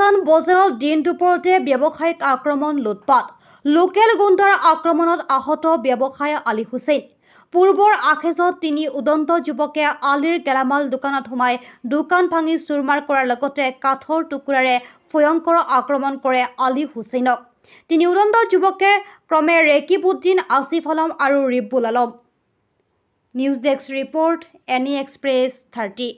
গৰাজান বজাৰত দিন দুপৰতে ব্যৱসায়িক আক্ৰমণ লুটপাট লোকেল গুণ্ডাৰ আক্ৰমণত আহত ব্যৱসায়ী আলী হুছেইন পূৰ্বৰ আখেজত তিনি উদন্ত যুৱকে আলীৰ গেলামাল দোকানত সোমাই দোকান ভাঙি চুৰমাৰ কৰাৰ লগতে কাঠৰ টুকুৰাৰে ভয়ংকৰ আক্ৰমণ কৰে আলী হুছেইনক তিনি উদন্ত যুৱকে ক্ৰমে ৰেকিবউদ্দিন আসিফ আলম আৰু Ribul Alam news desk report এনি এক্সপ্ৰেছ 30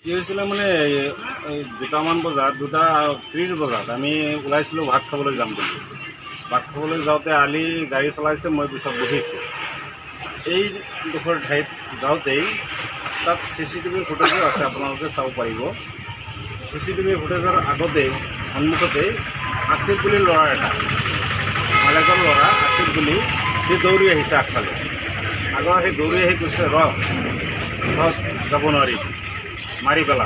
কি হৈছিলে মানে দুটামান বজাত 2:30 বজাত আমি ওলাইছিলোঁ ভাত খাবলৈ যাম বুলি ভাত খাবলৈ যাওঁতে আলি গাড়ী চলাইছে মই পিছত বহিছোঁ এইডোখৰ ঠাইত যাওঁতেই তাত CCTV ফুটেজো আছে আপোনালোকে চাব পাৰিব CCTV ফুটেজৰ আগতেই সন্মুখতেই আসিফ বুলি ল'ৰা এটা মালেকৰ ল'ৰা আসিফ বুলি সি দৌৰি আহিছে আগফালে আগৰ সেই দৌৰি আহি কৈছে ঘৰত যাব নোৱাৰি মাৰি পেলা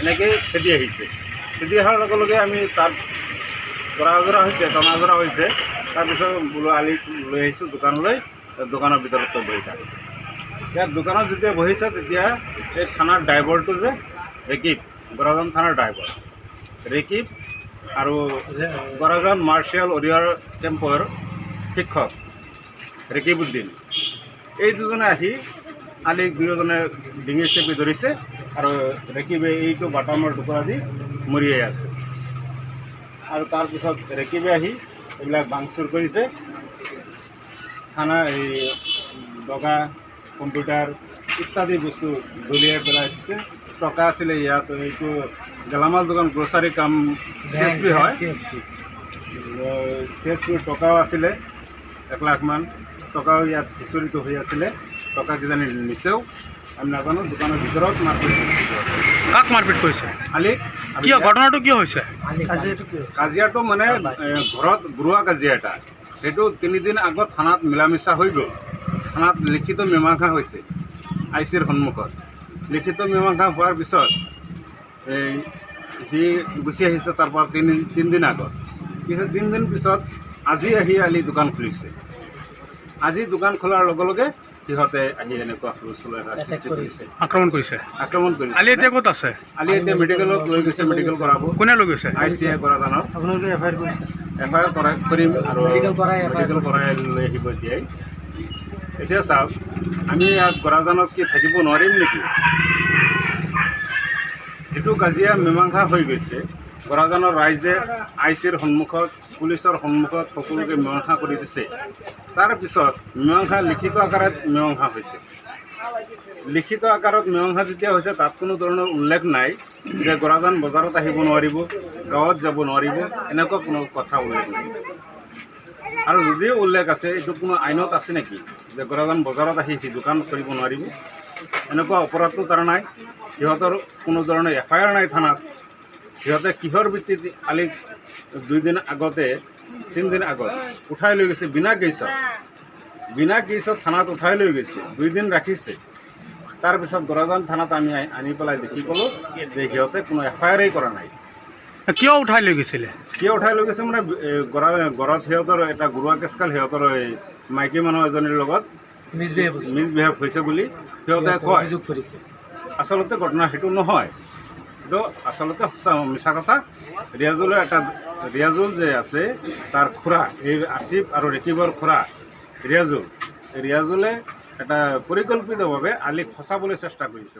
এনেকৈ খেদি আহিছে খেদি অহাৰ লগে লগে আমি তাত টনাজৰা হৈছে তাৰপিছত বোলো আলি লৈ আহিছোঁ দোকানলৈ দোকানৰ ভিতৰত বহি থাকে ইয়াত দোকানত যেতিয়া বহিছে তেতিয়া এই থানাৰ ড্ৰাইভাৰটো যে ৰেকিব গৰাজান থানাৰ ড্ৰাইভাৰ ৰেকিব আৰু গৰাজান মাৰ্চিয়েল ৱাৰিয়ৰ কেম্পৰ শিক্ষক ৰেকিবউদ্দিন এই দুজনে আহি আলিক দুয়োজনে ডিঙি চেপি ধৰিছে আৰু ৰেকিবে এইটো বাটামৰ টুকুৰা দি মৰিয়াই আছে আৰু তাৰপিছত ৰেকিবে আহি এইবিলাক ভাঙচুৰ কৰিছে থানা এই ডগা কম্পিউটাৰ ইত্যাদি বস্তু দলিয়াই পেলাই দিছে টকা আছিলে ইয়াত এইটো গেলামাল দোকান গ্ৰচাৰী কাম CSP হয় CSP টকাও আছিলে 1 লাখ মান টকাও ইয়াত হিচৰিত হৈ আছিলে টকা কিজানি নিচেও আমি নাজানো দোকানৰ ভিতৰত মাৰপিট কাক মাৰপিট কৰিছে আলি কিয় ঘটনাটো কিয় হৈছে কাজিয়াটো মানে ঘৰত গুৰুৱা কাজিয়া এটা সেইটো 3 দিন আগত থানাত মিলামিছা হৈ গ'ল থানাত লিখিত মীমাংসা হৈছে ICৰ সন্মুখত লিখিত মীমাংসা হোৱাৰ পিছত সি গুচি আহিছে তাৰপৰা 3 দিন আগত পিছত 3 দিন পিছত আজি আহি আলি দোকান খুলিছে আজি দোকান খোলাৰ লগে লগে সিহঁতে আহি এনেকুৱা হুলস্থুল এটা সৃষ্টি কৰিছে আক্ৰমণ কৰিছে আলি এতিয়া ক'ত আছে আলি এতিয়া মেডিকেলত লৈ গৈছে মেডিকেল কৰাব কোনে লৈ গৈছে ICI গৰাজানত আপোনালোকে FIR কৰিম আৰু মেডিকেল কৰাই লৈ আহিব এতিয়া চাওক আমি ইয়াত গৰাজানত কি থাকিব নোৱাৰিম নেকি যিটো কাজিয়া মীমাংসা হৈ গৈছে গৰাজানৰ ৰাইজে ICৰ সন্মুখত পুলিচৰ সন্মুখত সকলোকে মীমাংসা কৰি দিছে তাৰপিছত মীমাংসা লিখিত আকাৰত মীমাংসা হৈছে লিখিত আকাৰত মীমাংসা যেতিয়া হৈছে তাত কোনো ধৰণৰ উল্লেখ নাই যে গৰাজান বজাৰত আহিব নোৱাৰিব গাঁৱত যাব নোৱাৰিব এনেকুৱা কোনো কথা উল্লেখ নাই আৰু যদিও উল্লেখ আছে এইটো কোনো আইনত আছে নেকি যে গৰাজান বজাৰত আহি সি দোকান কৰিব নোৱাৰিব এনেকুৱা অপৰাধটো তাৰ নাই সিহঁতৰ কোনো ধৰণৰ FIR নাই থানাত সিহঁতে কিহৰ ভিত্তিত আলিক 2 দিন আগতে 3 দিন আগত উঠাই লৈ গৈছে বিনা কেছত থানাত উঠাই লৈ গৈছে 2 দিন ৰাখিছে তাৰপিছত গৰাজান থানাত আমি আনি পেলাই দেখি ক'লোঁ যে সিহঁতে কোনো FIR কৰা নাই কিয় উঠাই লৈ গৈছিলে মানে ঘৰত সিহঁতৰ এটা গুৰুৱা কেছকাল সিহঁতৰ মাইকী মানুহ এজনীৰ লগত মিছবিহেভ হৈছে বুলি সিহঁতে কয় আচলতে ঘটনা সেইটো নহয় এইটো আচলতে সঁচা মিছা কথা ৰিয়াজুল যে আছে তাৰ খুৰা এই আসিফ আৰু ৰেকিবৰ খুৰা ৰিয়াজুলে এটা পৰিকল্পিতভাৱে আলিক ফচাবলৈ চেষ্টা কৰিছে